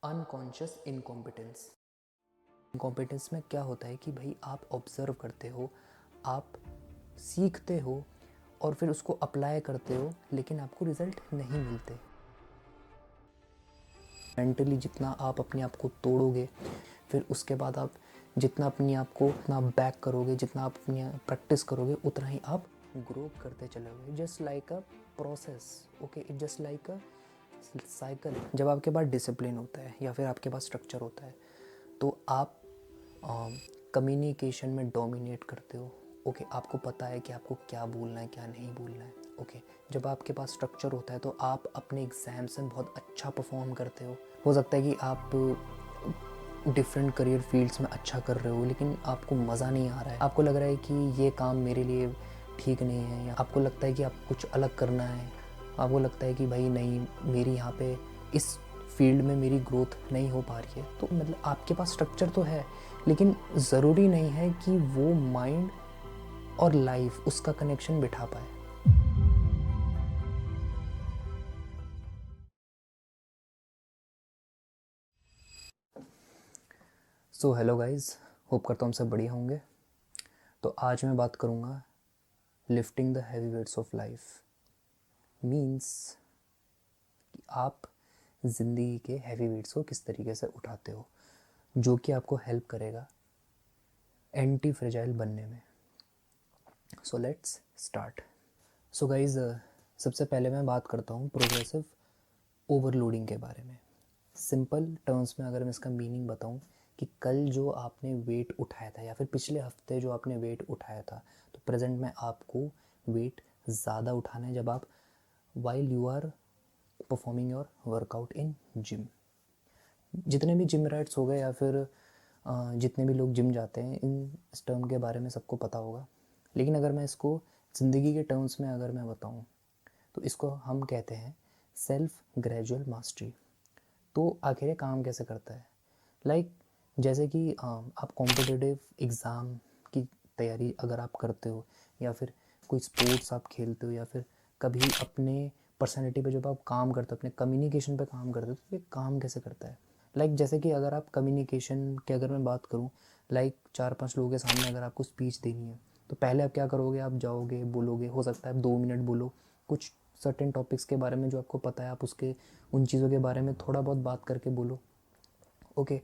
Unconscious incompetence. Incompetence में क्या होता है कि भाई आप ऑब्जर्व करते हो, आप सीखते हो और फिर उसको अप्लाई करते हो, लेकिन आपको रिजल्ट नहीं मिलते। मेंटली जितना आप अपने आप को तोड़ोगे, फिर उसके बाद आप जितना अपने आप को उतना बैक करोगे, जितना आप अपनी प्रैक्टिस करोगे, उतना ही आप ग्रो करते चलोगे। Just like a process, okay, it just like a cycle. जब आपके पास डिसिप्लिन होता है या फिर आपके पास स्ट्रक्चर होता है तो आप कम्युनिकेशन में डोमिनेट करते हो। ओके, आपको पता है कि आपको क्या बोलना है, क्या नहीं बोलना है। ओके, जब आपके पास स्ट्रक्चर होता है तो आप अपने एग्ज़ाम्स में बहुत अच्छा परफॉर्म करते हो सकता है कि आप डिफरेंट करियर फील्ड्स में अच्छा कर रहे हो, लेकिन आपको मज़ा नहीं आ रहा है, आपको लग रहा है कि ये काम मेरे लिए ठीक नहीं है, या आपको लगता है कि आप कुछ अलग करना है, आपको लगता है कि भाई नहीं, मेरी यहाँ पे इस फील्ड में मेरी ग्रोथ नहीं हो पा रही है। तो मतलब आपके पास स्ट्रक्चर तो है, लेकिन ज़रूरी नहीं है कि वो माइंड और लाइफ उसका कनेक्शन बिठा पाए। सो हेलो गाइज, होप करता हूँ सब बढ़िया होंगे। तो आज मैं बात करूँगा lifting the heavy weights of life. Means कि आप ज़िंदगी के हैवी वेट्स को किस तरीके से उठाते हो, जो कि आपको हेल्प करेगा एंटी फ्रेजाइल बनने में। So let's start. So guys, सबसे पहले मैं बात करता हूँ प्रोग्रेसिव ओवरलोडिंग के बारे में। सिंपल टर्म्स में अगर मैं इसका मीनिंग बताऊँ कि कल जो आपने वेट उठाया था या फिर पिछले हफ्ते जो आपने वेट उठाया था, तो प्रेजेंट में आपको वेट ज़्यादा उठाना है जब आप while you are performing your workout in gym. जितने भी जिम रैट्स हो गए या फिर जितने भी लोग जिम जाते हैं, इन इस टर्म के बारे में सबको पता होगा। लेकिन अगर मैं इसको ज़िंदगी के टर्म्स में अगर मैं बताऊँ तो इसको हम कहते हैं सेल्फ ग्रेजुअल मास्टरी। तो आखिर ये काम कैसे करता है? जैसे कि आप कॉम्पिटिटिव एग्ज़ाम की तैयारी अगर आप करते हो, या फिर कोई स्पोर्ट्स आप खेलते हो, या फिर कभी अपने पर्सनैलिटी पे जब आप काम करते हो, अपने कम्युनिकेशन पे काम करते हो, तो ये काम कैसे करता है? जैसे कि अगर आप कम्युनिकेशन की अगर मैं बात करूँ, 4-5 लोगों के सामने अगर आपको स्पीच देनी है, तो पहले आप क्या करोगे? आप जाओगे, बोलोगे, हो सकता है आप 2 मिनट बोलो, कुछ सर्टेन टॉपिक्स के बारे में जो आपको पता है, आप उसके उन चीज़ों के बारे में थोड़ा बहुत बात करके बोलो। ओके,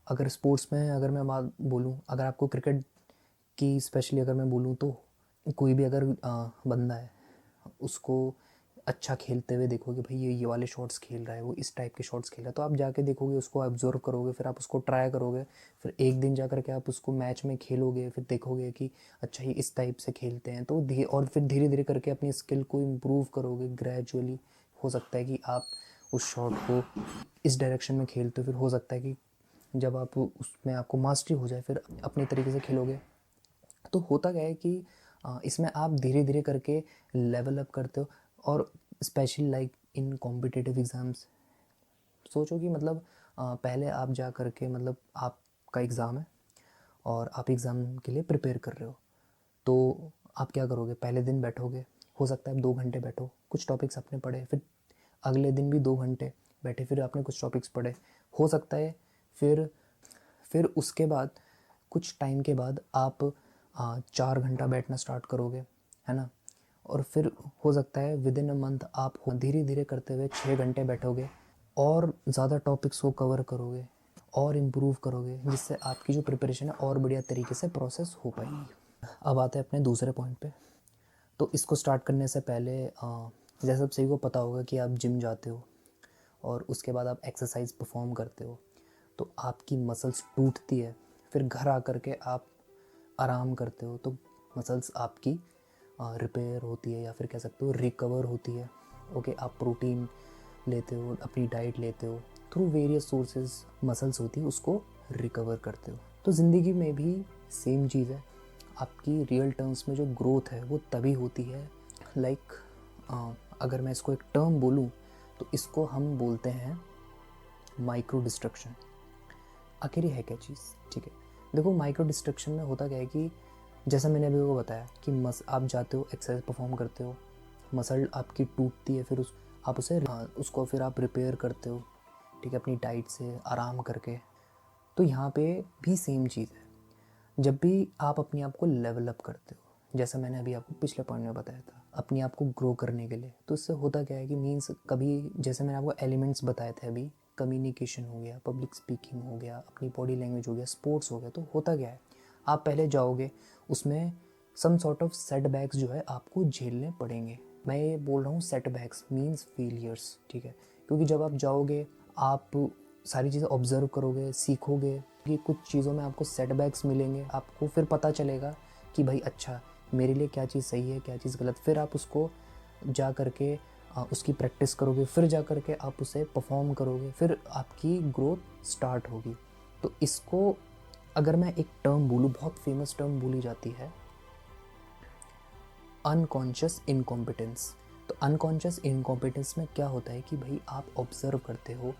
अगर स्पोर्ट्स में अगर मैं बात बोलूँ, अगर आपको क्रिकेट की स्पेशली अगर मैं बोलूँ, तो कोई भी अगर बंदा है, उसको अच्छा खेलते हुए देखोगे, भाई ये वाले शॉट्स खेल रहा है, वो इस टाइप के शॉट्स खेल रहा है, तो आप जाके देखोगे, उसको ऑब्जर्व करोगे, फिर आप उसको ट्राई करोगे, फिर एक दिन जा कर के आप उसको मैच में खेलोगे, फिर देखोगे कि अच्छा ये इस टाइप से खेलते हैं, तो और फिर धीरे धीरे करके अपनी स्किल को इम्प्रूव करोगे ग्रेजुअली। हो सकता है कि आप उस शॉट को इस डायरेक्शन में खेलते हो, फिर हो सकता है कि जब आप उसमें आपको मास्टरी हो जाए, फिर अपने तरीके से खेलोगे। तो होता क्या है कि इसमें आप धीरे धीरे करके लेवल अप करते हो। और स्पेशली इन कॉम्पिटिटिव एग्ज़ाम्स, सोचो कि मतलब पहले आप जा करके, मतलब आपका एग्ज़ाम है और आप एग्ज़ाम के लिए प्रिपेयर कर रहे हो, तो आप क्या करोगे? पहले दिन बैठोगे, हो सकता है आप 2 घंटे बैठो, कुछ टॉपिक्स आपने पढ़े, फिर अगले दिन भी 2 घंटे बैठे, फिर आपने कुछ टॉपिक्स पढ़े, हो सकता है फिर उसके बाद कुछ टाइम के बाद आप 4 घंटा बैठना स्टार्ट करोगे, है ना? और फिर हो सकता है विद इन अ मंथ आप धीरे धीरे करते हुए 6 घंटे बैठोगे और ज़्यादा टॉपिक्स को कवर करोगे और इम्प्रूव करोगे, जिससे आपकी जो प्रिपरेशन है और बढ़िया तरीके से प्रोसेस हो पाएगी। अब आते हैं अपने दूसरे पॉइंट पे। तो इसको स्टार्ट करने से पहले जैसे आप सभी को पता होगा कि आप जिम जाते हो और उसके बाद आप एक्सरसाइज परफॉर्म करते हो, तो आपकी मसल्स टूटती है, फिर घर आकर के आप आराम करते हो, तो मसल्स आपकी रिपेयर होती है, या फिर कह सकते हो रिकवर होती है। ओके, आप प्रोटीन लेते हो, अपनी डाइट लेते हो, थ्रू वेरियस सोर्सेज मसल्स होती है, उसको रिकवर करते हो। तो ज़िंदगी में भी सेम चीज़ है। आपकी रियल टर्म्स में जो ग्रोथ है वो तभी होती है, लाइक अगर मैं इसको एक टर्म बोलूँ तो इसको हम बोलते हैं माइक्रो डिस्ट्रक्शन। आखिर ये है क्या चीज़? ठीक है, देखो, माइक्रो डिस्ट्रक्शन में होता क्या है कि जैसा मैंने अभी वो बताया कि आप जाते हो, एक्सरसाइज परफॉर्म करते हो, मसल आपकी टूटती है, फिर आप उसको फिर आप रिपेयर करते हो, ठीक है, अपनी डाइट से, आराम करके। तो यहाँ पे भी सेम चीज़ है, जब भी आप अपने आप को लेवल अप करते हो, जैसा मैंने अभी आपको पिछले पॉइंट में बताया था, अपने आप को ग्रो करने के लिए, तो इससे होता क्या है कि मीन्स कभी, जैसे मैंने आपको एलिमेंट्स बताए थे अभी, कम्युनिकेशन हो गया, पब्लिक स्पीकिंग हो गया, अपनी बॉडी लैंग्वेज हो गया, स्पोर्ट्स हो गया, तो होता क्या है, आप पहले जाओगे, उसमें सम सॉर्ट ऑफ सेटबैक्स जो है आपको झेलने पड़ेंगे। मैं ये बोल रहा हूँ सेटबैक्स मीन्स फेलियर्स, ठीक है, क्योंकि जब आप जाओगे, आप सारी चीज़ें ऑब्जर्व करोगे, सीखोगे कि कुछ चीज़ों में आपको सेटबैक्स मिलेंगे, आपको फिर पता चलेगा कि भाई अच्छा मेरे लिए क्या चीज़ सही है, क्या चीज़ गलत, फिर आप उसको जा करके उसकी प्रैक्टिस करोगे, फिर जा करके आप उसे परफॉर्म करोगे, फिर आपकी ग्रोथ स्टार्ट होगी। तो इसको अगर मैं एक टर्म बोलूँ, बहुत फेमस टर्म बोली जाती है, अनकॉन्शियस इनकॉम्पिटेंस। तो अनकॉन्शियस इनकॉम्पिटेंस में क्या होता है कि भाई आप ऑब्जर्व करते हो,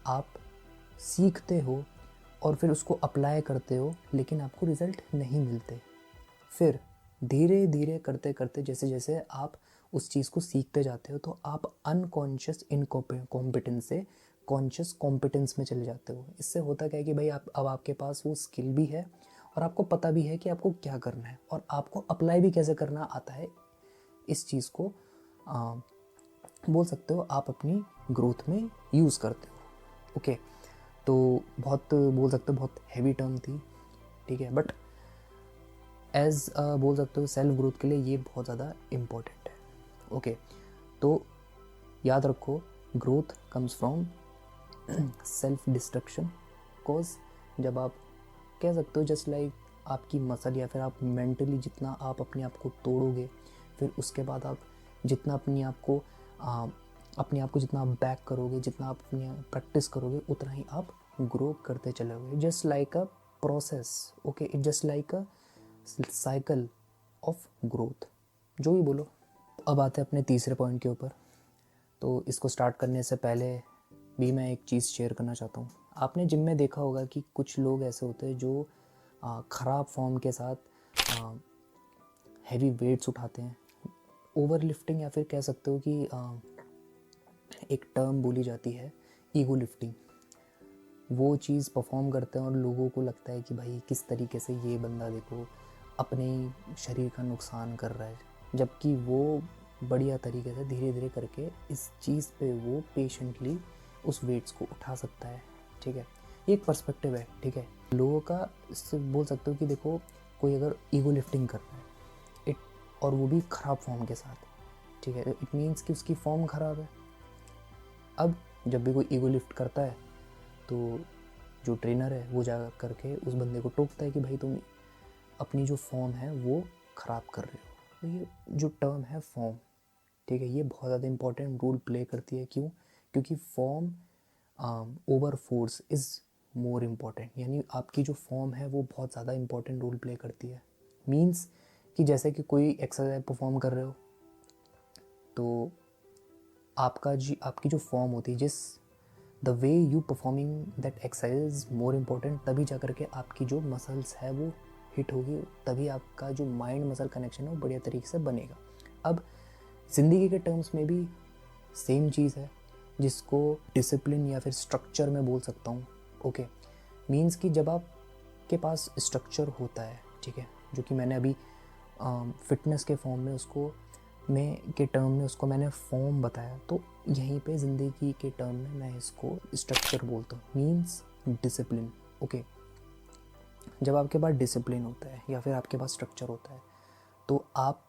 आप सीखते हो और फिर उसको अप्लाई करते हो, लेकिन आपको रिज़ल्ट नहीं मिलते। फिर धीरे धीरे करते करते जैसे जैसे आप उस चीज़ को सीखते जाते हो, तो आप अनकॉन्शियस इनकॉम्पिटेंस से कॉन्शियस कॉम्पिटेंस में चले जाते हो। इससे होता क्या है कि भाई आप अब आपके पास वो स्किल भी है और आपको पता भी है कि आपको क्या करना है और आपको अप्लाई भी कैसे करना आता है। इस चीज़ को बोल सकते हो आप अपनी ग्रोथ में यूज़ करते हो। ओके, तो बहुत बोल सकते हो बहुत हैवी टर्म थी, ठीक है, बट एज बोल सकते हो सेल्फ ग्रोथ के लिए ये बहुत ज़्यादा इम्पोर्टेंट है। ओके, तो याद रखो, growth comes from self destruction. Cause जब आप कह सकते हो जस्ट लाइक आपकी मसल, या फिर आप मेंटली जितना आप अपने आप को तोड़ोगे, फिर उसके बाद आप जितना अपने आप को जितना आप बैक करोगे, जितना आप अपनी प्रैक्टिस करोगे, उतना ही आप ग्रो करते चलोगे। Just like a process, okay, it just like a cycle of growth, जो भी बोलो। अब आते हैं अपने तीसरे पॉइंट के ऊपर। तो इसको स्टार्ट करने से पहले भी मैं एक चीज़ शेयर करना चाहता हूँ। आपने जिम में देखा होगा कि कुछ लोग ऐसे होते हैं जो ख़राब फॉर्म के साथ हैवी वेट्स उठाते हैं, ओवर लिफ्टिंग, या फिर कह सकते हो कि एक टर्म बोली जाती है ईगो लिफ्टिंग। वो चीज़ परफॉर्म करते हैं और लोगों को लगता है कि भाई किस तरीके से ये बंदा देखो अपने शरीर का नुकसान कर रहा है, जबकि वो बढ़िया तरीके से धीरे धीरे करके इस चीज़ पे वो पेशेंटली उस वेट्स को उठा सकता है, ठीक है। ये एक पर्सपेक्टिव है, ठीक है, लोगों का। इससे बोल सकते हो कि देखो, कोई अगर ईगो लिफ्टिंग कर रहा है इट, और वो भी ख़राब फॉर्म के साथ, ठीक है, इट मीन्स कि उसकी फॉर्म ख़राब है। अब जब भी कोई ईगो लिफ्ट करता है तो जो ट्रेनर है वो जा करके उस बंदे को टोकता है कि भाई तुम अपनी जो फॉर्म है वो ख़राब कर रहे हो। तो ये जो टर्म है फॉर्म, ठीक है, ये बहुत ज़्यादा इंपॉर्टेंट रोल प्ले करती है। क्यों? क्योंकि form over force is more important, यानी आपकी जो फॉर्म है वो बहुत ज़्यादा इंपॉर्टेंट रोल प्ले करती है। मीन्स कि जैसे कि कोई एक्सरसाइज परफॉर्म कर रहे हो, तो आपकी जो फॉर्म होती है, जिस the way you performing that exercise is more important, तभी जा करके आपकी जो मसल्स है वो हिट होगी, तभी आपका जो माइंड मसल कनेक्शन है वो बढ़िया तरीके से बनेगा। अब ज़िंदगी के टर्म्स में भी सेम चीज़ है, जिसको डिसिप्लिन या फिर स्ट्रक्चर में बोल सकता हूँ। ओके, मीन्स कि जब आपके पास स्ट्रक्चर होता है, ठीक है, जो कि मैंने अभी फिटनेस के फॉर्म में उसको के टर्म में उसको मैंने फॉर्म बताया, तो यहीं पे ज़िंदगी के टर्म में मैं इसको स्ट्रक्चर बोलता हूँ, मीन्स डिसिप्लिन। ओके, जब आपके पास डिसिप्लिन होता है या फिर आपके पास स्ट्रक्चर होता है, तो आप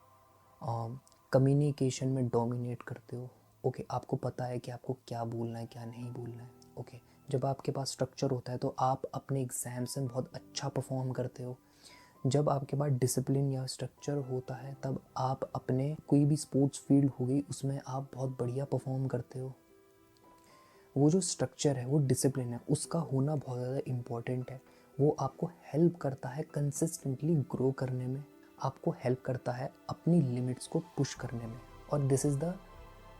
कम्युनिकेशन में डोमिनेट करते हो। ओके, आपको पता है कि आपको क्या बोलना है, क्या नहीं बोलना है। ओके, जब आपके पास स्ट्रक्चर होता है तो आप अपने एग्ज़ाम्स में बहुत अच्छा परफॉर्म करते हो। जब आपके पास डिसिप्लिन या स्ट्रक्चर होता है, तब आप अपने कोई भी स्पोर्ट्स फील्ड हो गई उसमें आप बहुत बढ़िया परफॉर्म करते हो। वो जो स्ट्रक्चर है, वो डिसिप्लिन है, उसका होना बहुत ज़्यादा इम्पॉर्टेंट है। वो आपको हेल्प करता है कंसिस्टेंटली ग्रो करने में, आपको हेल्प करता है अपनी लिमिट्स को पुश करने में, और this is the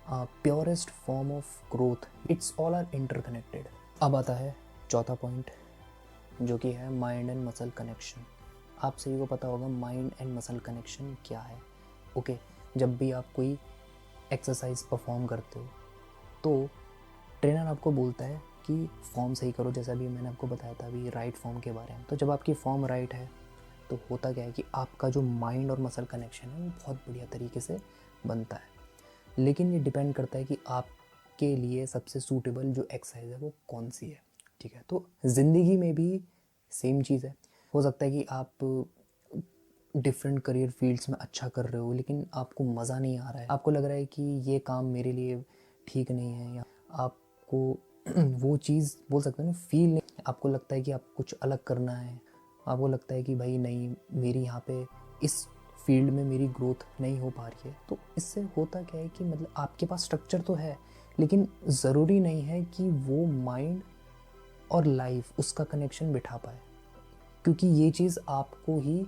purest form of growth. It's all are interconnected. अब आता है चौथा पॉइंट, जो कि है माइंड एंड मसल कनेक्शन। आप सभी को पता होगा माइंड एंड मसल कनेक्शन क्या है। ओके, जब भी आप कोई एक्सरसाइज परफॉर्म करते हो तो ट्रेनर आपको बोलता है आपकी फॉर्म सही करो, जैसा भी मैंने आपको बताया था अभी राइट फॉर्म के बारे में। तो जब आपकी फॉर्म राइट है तो होता क्या है कि आपका जो माइंड और मसल कनेक्शन है वो बहुत बढ़िया तरीके से बनता है। लेकिन ये डिपेंड करता है कि आपके लिए सबसे सूटेबल जो एक्सरसाइज है वो कौन सी है, ठीक है। तो ज़िंदगी में भी सेम चीज़ है। हो सकता है कि आप डिफरेंट करियर फील्ड्स में अच्छा कर रहे हो लेकिन आपको मज़ा नहीं आ रहा है, आपको लग रहा है कि ये काम मेरे लिए ठीक नहीं है, या आपको वो चीज़ बोल सकते हैं ना फील नहीं, आपको लगता है कि आप कुछ अलग करना है, आपको लगता है कि भाई नहीं मेरी यहाँ पे इस फील्ड में मेरी ग्रोथ नहीं हो पा रही है। तो इससे होता क्या है कि मतलब आपके पास स्ट्रक्चर तो है लेकिन ज़रूरी नहीं है कि वो माइंड और लाइफ उसका कनेक्शन बिठा पाए, क्योंकि ये चीज़ आपको ही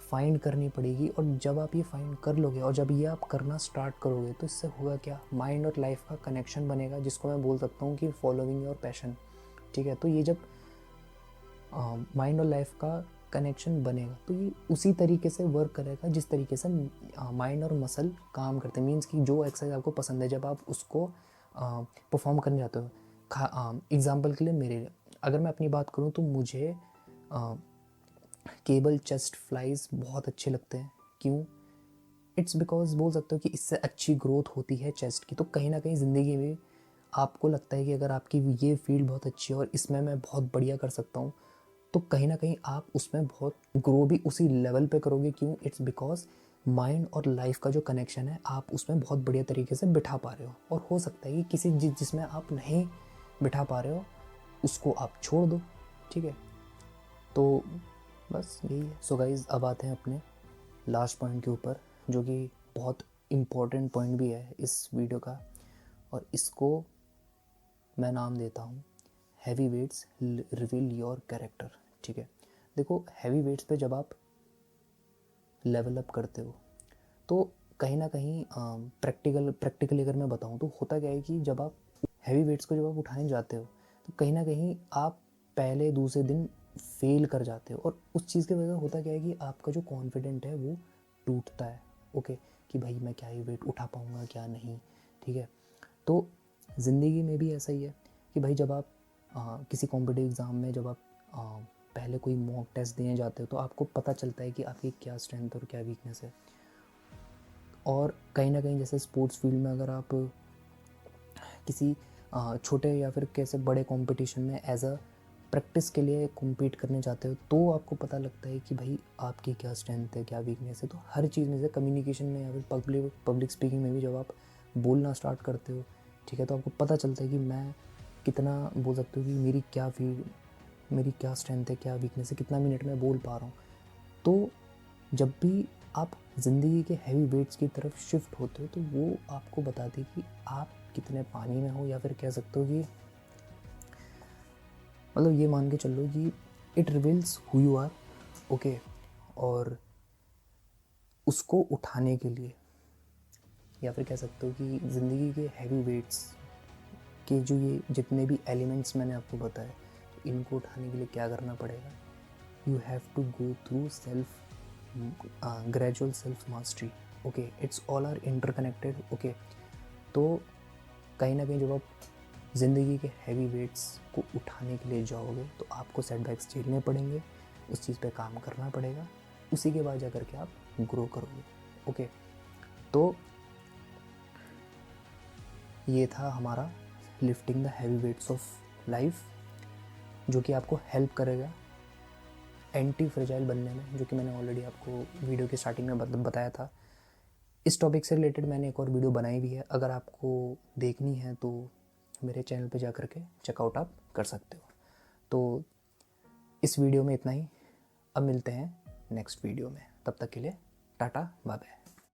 फाइंड करनी पड़ेगी। और जब आप ये फाइंड कर लोगे और जब ये आप करना स्टार्ट करोगे तो इससे होगा क्या, माइंड और लाइफ का कनेक्शन बनेगा, जिसको मैं बोल सकता हूँ कि फॉलोइंग योर पैशन, ठीक है। तो ये जब माइंड और लाइफ का कनेक्शन बनेगा तो ये उसी तरीके से वर्क करेगा जिस तरीके से माइंड और मसल काम करते हैं। मीन्स कि जो एक्सरसाइज आपको पसंद है जब आप उसको परफॉर्म करने जाते हो, एग्जांपल के लिए मेरे लिए अगर मैं अपनी बात करूँ तो मुझे केबल चेस्ट फ्लाइज बहुत अच्छे लगते हैं। क्यों? इट्स बिकॉज बोल सकते हो कि इससे अच्छी ग्रोथ होती है चेस्ट की। तो कहीं ना कहीं ज़िंदगी में आपको लगता है कि अगर आपकी ये फील्ड बहुत अच्छी है और इसमें मैं बहुत बढ़िया कर सकता हूँ, तो कहीं ना कहीं आप उसमें बहुत ग्रो भी उसी लेवल पे करोगे। क्यों? इट्स बिकॉज माइंड और लाइफ का जो कनेक्शन है आप उसमें बहुत बढ़िया तरीके से बिठा पा रहे हो। और हो सकता है कि किसी जिसमें आप नहीं बिठा पा रहे हो उसको आप छोड़ दो, ठीक है। तो बस यही है। सो गाइज अब आते हैं अपने लास्ट पॉइंट के ऊपर, जो कि बहुत इम्पोर्टेंट पॉइंट भी है इस वीडियो का, और इसको मैं नाम देता हूँ heavy weights reveal your character, ठीक है। देखो हैवी वेट्स पे जब आप लेवल अप करते हो तो कहीं ना कहीं प्रैक्टिकली अगर मैं बताऊँ तो होता क्या है कि जब आप हैवी वेट्स को जब आप उठाने जाते हो तो कहीं ना कहीं आप पहले दूसरे दिन फेल कर जाते हो, और उस चीज़ की वजह से होता क्या है कि आपका जो कॉन्फिडेंट है वो टूटता है, ओके, कि भाई मैं क्या ये वेट उठा पाऊँगा क्या नहीं, ठीक है। तो ज़िंदगी में भी ऐसा ही है कि भाई जब आप किसी कॉम्पिटिटिव एग्ज़ाम में जब आप पहले कोई मॉक टेस्ट देने जाते हो तो आपको पता चलता है कि आपकी क्या स्ट्रेंथ और क्या वीकनेस है। और कहीं ना कहीं जैसे स्पोर्ट्स फील्ड में अगर आप किसी छोटे या फिर कैसे बड़े कंपटीशन में एज अ प्रैक्टिस के लिए कम्पीट करने जाते हो तो आपको पता लगता है कि भाई आपकी क्या स्ट्रेंथ है क्या वीकनेस है। तो हर चीज़ में से कम्युनिकेशन में या फिर पब्लिक स्पीकिंग में भी जब आप बोलना स्टार्ट करते हो, ठीक है, तो आपको पता चलता है कि मैं कितना बोल सकते हो कि मेरी क्या स्ट्रेंथ है क्या वीकनेस है, कितना मिनट में बोल पा रहा हूँ। तो जब भी आप ज़िंदगी के हैवी वेट्स की तरफ शिफ्ट होते हो तो वो आपको बताती है कि आप कितने पानी में हो, या फिर कह सकते हो कि मतलब ये मान के चल लो कि it reveals who you are, okay. और उसको उठाने के लिए या फिर कह सकते हो कि ज़िंदगी के हैवी वेट्स के जो ये जितने भी एलिमेंट्स मैंने आपको बताए तो इनको उठाने के लिए क्या करना पड़ेगा, you have to go through self gradual self mastery, okay. It's all are interconnected, okay. तो कहीं ना कहीं जब आप ज़िंदगी के हैवी वेट्स को उठाने के लिए जाओगे तो आपको सेटबैक्स झेलने पड़ेंगे, उस चीज़ पे काम करना पड़ेगा, उसी के बाद जाकर के आप ग्रो करोगे, ओके। तो ये था हमारा lifting the heavy weights of life, जो कि आपको हेल्प करेगा एंटी फ्रेजाइल बनने में, जो कि मैंने ऑलरेडी आपको वीडियो के स्टार्टिंग में बताया था। इस टॉपिक से रिलेटेड मैंने एक और वीडियो बनाई भी है, अगर आपको देखनी है तो मेरे चैनल पे जा कर के चेकआउट आप कर सकते हो। तो इस वीडियो में इतना ही, अब मिलते हैं नेक्स्ट वीडियो में, तब तक के लिए टाटा बाय बाय।